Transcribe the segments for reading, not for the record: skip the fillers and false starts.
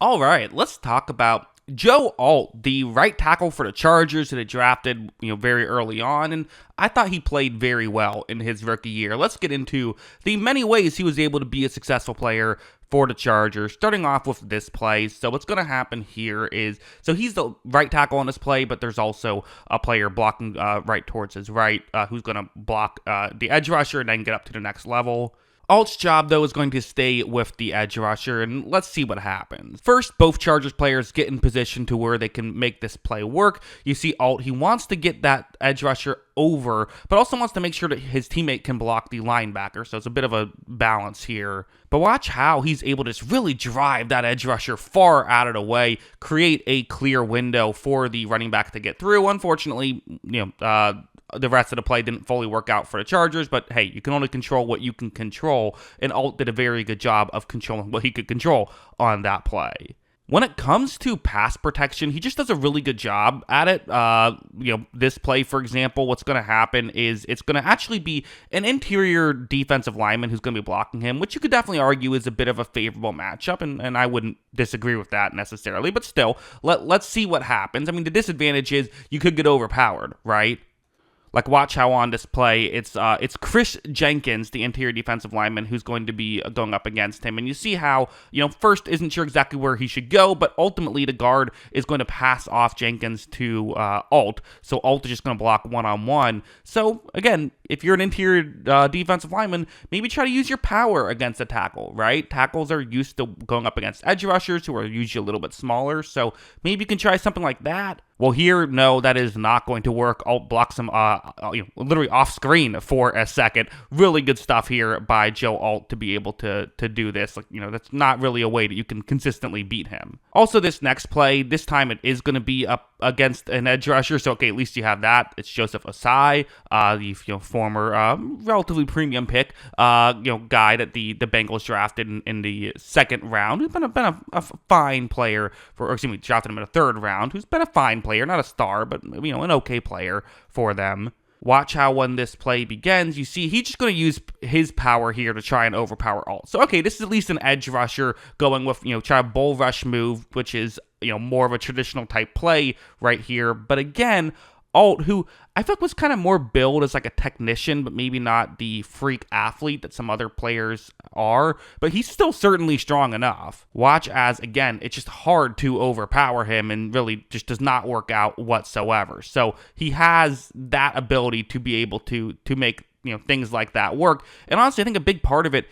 All right, let's talk about Joe Alt, the right tackle for the Chargers that they drafted, very early on, and I thought he played very well in his rookie year. Let's get into the many ways he was able to be a successful player for the Chargers, starting off with this play. So what's going to happen here is, so he's the right tackle on this play, but there's also a player blocking right towards his right who's going to block the edge rusher and then get up to the next level. Alt's job, though, is going to stay with the edge rusher, and let's see what happens. First, both Chargers players get in position to where they can make this play work. You see Alt, he wants to get that edge rusher over, but also wants to make sure that his teammate can block the linebacker, so it's a bit of a balance here. But watch how he's able to just really drive that edge rusher far out of the way, create a clear window for the running back to get through. Unfortunately, the rest of the play didn't fully work out for the Chargers, but hey, you can only control what you can control, and Alt did a very good job of controlling what he could control on that play. When it comes to pass protection, he just does a really good job at it. This play, for example, what's going to happen is it's going to actually be an interior defensive lineman who's going to be blocking him, which you could definitely argue is a bit of a favorable matchup, and I wouldn't disagree with that necessarily, but still, let's see what happens. I mean, the disadvantage is you could get overpowered, right? Like, watch how on this play, it's Chris Jenkins, the interior defensive lineman, who's going to be going up against him. And you see how, first isn't sure exactly where he should go, but ultimately the guard is going to pass off Jenkins to Alt. So Alt is just going to block one-on-one. So, again, if you're an interior defensive lineman, maybe try to use your power against a tackle, right? Tackles are used to going up against edge rushers who are usually a little bit smaller. So maybe you can try something like that. Well, here, no, that is not going to work. Alt blocks him literally off screen for a second. Really good stuff here by Joe Alt to be able to do this. That's not really a way that you can consistently beat him. Also, this next play, this time it is going to be up against an edge rusher. So, okay, at least you have that. It's Joseph Osai, the former relatively premium pick, guy that the Bengals drafted in the second round, who's been a fine player drafted him in the third round, who's been a fine player, not a star, but an okay player for them. Watch how when this play begins, you see he's just going to use his power here to try and overpower Alt. So, okay, this is at least an edge rusher going with, try a bull rush move, which is, more of a traditional type play right here. But again, Alt, who I feel like was kind of more billed as like a technician, but maybe not the freak athlete that some other players are, but he's still certainly strong enough. Watch as, again, it's just hard to overpower him and really just does not work out whatsoever. So he has that ability to be able to make, things like that work. And honestly, I think a big part of it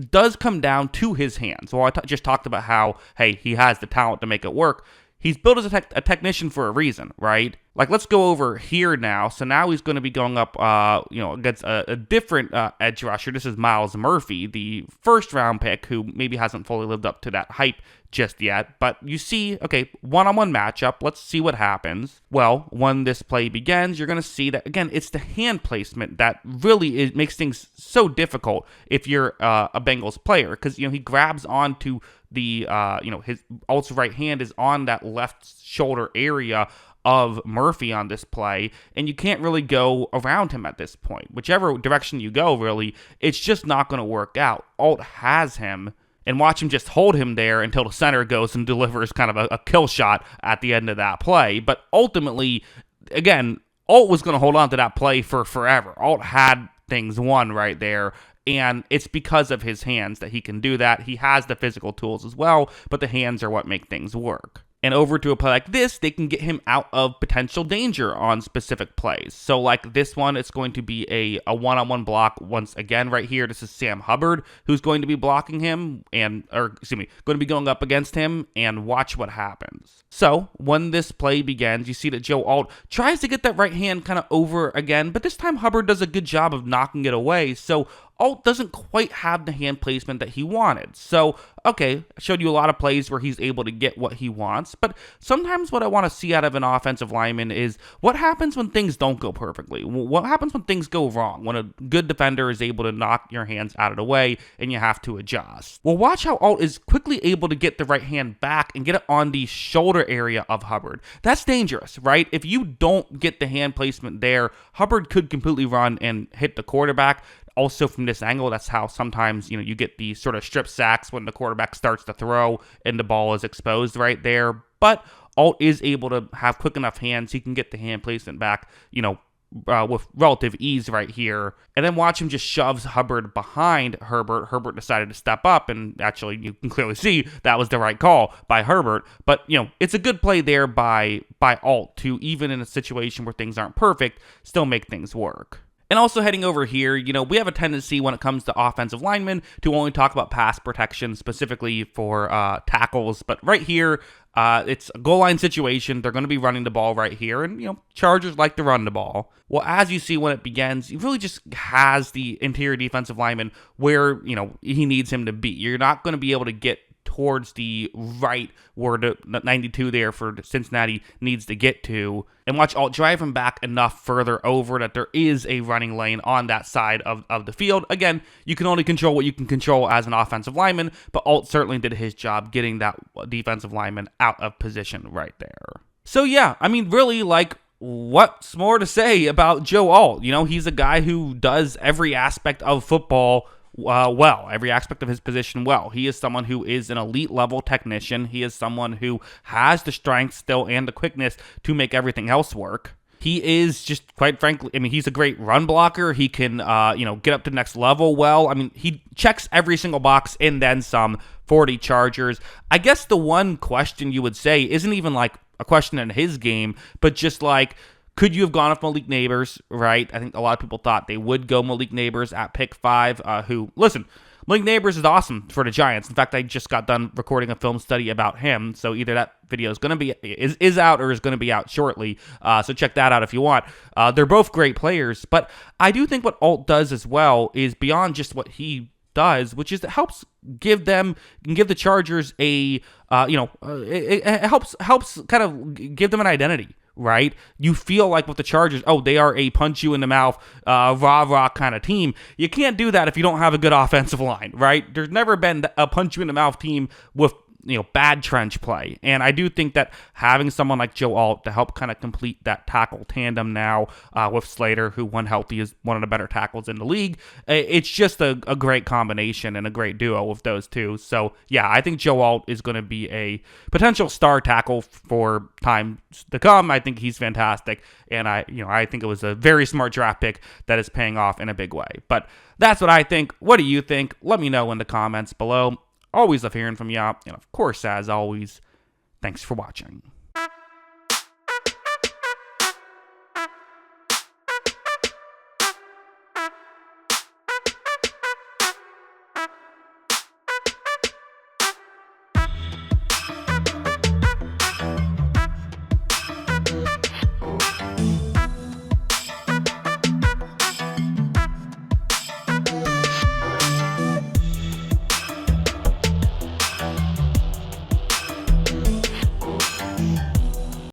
does come down to his hands. Well, I just talked about how, hey, he has the talent to make it work. He's built as a technician for a reason, right? Like, let's go over here now. So now he's going to be going up, against a different edge rusher. This is Myles Murphy, the first-round pick, who maybe hasn't fully lived up to that hype just yet. But you see, okay, one-on-one matchup. Let's see what happens. Well, when this play begins, you're going to see that, again, it's the hand placement that really makes things so difficult if you're a Bengals player. Because, he grabs onto the, his Alt's right hand is on that left shoulder area of Murphy on this play, and you can't really go around him at this point. Whichever direction you go, really, it's just not going to work out. Alt has him, and watch him just hold him there until the center goes and delivers kind of a kill shot at the end of that play. But ultimately, again, Alt was going to hold on to that play for forever. Alt had things won right there, and it's because of his hands that he can do that. He has the physical tools as well, but the hands are what make things work. And over to a play like this, they can get him out of potential danger on specific plays. So like this one, it's going to be a one-on-one block once again right here. This is Sam Hubbard who's going to be blocking him going to be going up against him, and watch what happens. So when this play begins, you see that Joe Alt tries to get that right hand kind of over again, but this time Hubbard does a good job of knocking it away. So Alt doesn't quite have the hand placement that he wanted. So, okay, I showed you a lot of plays where he's able to get what he wants, but sometimes what I want to see out of an offensive lineman is what happens when things don't go perfectly? What happens when things go wrong? When a good defender is able to knock your hands out of the way and you have to adjust. Well, watch how Alt is quickly able to get the right hand back and get it on the shoulder area of Hubbard. That's dangerous, right? If you don't get the hand placement there, Hubbard could completely run and hit the quarterback. also from this angle, that's how sometimes, you get these sort of strip sacks when the quarterback starts to throw and the ball is exposed right there. But Alt is able to have quick enough hands. He can get the hand placement back, with relative ease right here. And then watch him just shoves Hubbard behind Herbert. Herbert decided to step up, and actually you can clearly see that was the right call by Herbert. But, it's a good play there by Alt to, even in a situation where things aren't perfect, still make things work. And also heading over here, we have a tendency when it comes to offensive linemen to only talk about pass protection specifically for tackles. But right here, it's a goal line situation. They're going to be running the ball right here. And, Chargers like to run the ball. Well, as you see when it begins, he really just has the interior defensive lineman where, he needs him to be. You're not going to be able to get towards the right where the 92 there for Cincinnati needs to get to. And watch Alt drive him back enough further over that there is a running lane on that side of the field. Again, you can only control what you can control as an offensive lineman, but Alt certainly did his job getting that defensive lineman out of position right there. So yeah, really, what's more to say about Joe Alt? He's a guy who does every aspect of football well, every aspect of his position well. He is someone who is an elite level technician. He is someone who has the strength still and the quickness to make everything else work. He is just, quite frankly, he's a great run blocker. He can, get up to the next level well. He checks every single box and then some for the Chargers. I guess the one question you would say isn't even like a question in his game, but just like, could you have gone with Malik Neighbors, right? I think a lot of people thought they would go Malik Neighbors at pick 5, Malik Neighbors is awesome for the Giants. In fact, I just got done recording a film study about him, so either that video is going to be is out or is going to be out shortly, so check that out if you want. They're both great players, but I do think what Alt does as well is beyond just what he does, which is it helps give the Chargers it helps kind of give them an identity. Right? You feel like with the Chargers, they are a punch you in the mouth, rah-rah kind of team. You can't do that if you don't have a good offensive line, right? There's never been a punch you in the mouth team with bad trench play. And I do think that having someone like Joe Alt to help kind of complete that tackle tandem now with Slater, who when healthy is one of the better tackles in the league, it's just a great combination and a great duo with those two. So yeah, I think Joe Alt is going to be a potential star tackle for time to come. I think he's fantastic. And I think it was a very smart draft pick that is paying off in a big way. But that's what I think. What do you think? Let me know in the comments below. Always love hearing from you. And of course, as always, thanks for watching.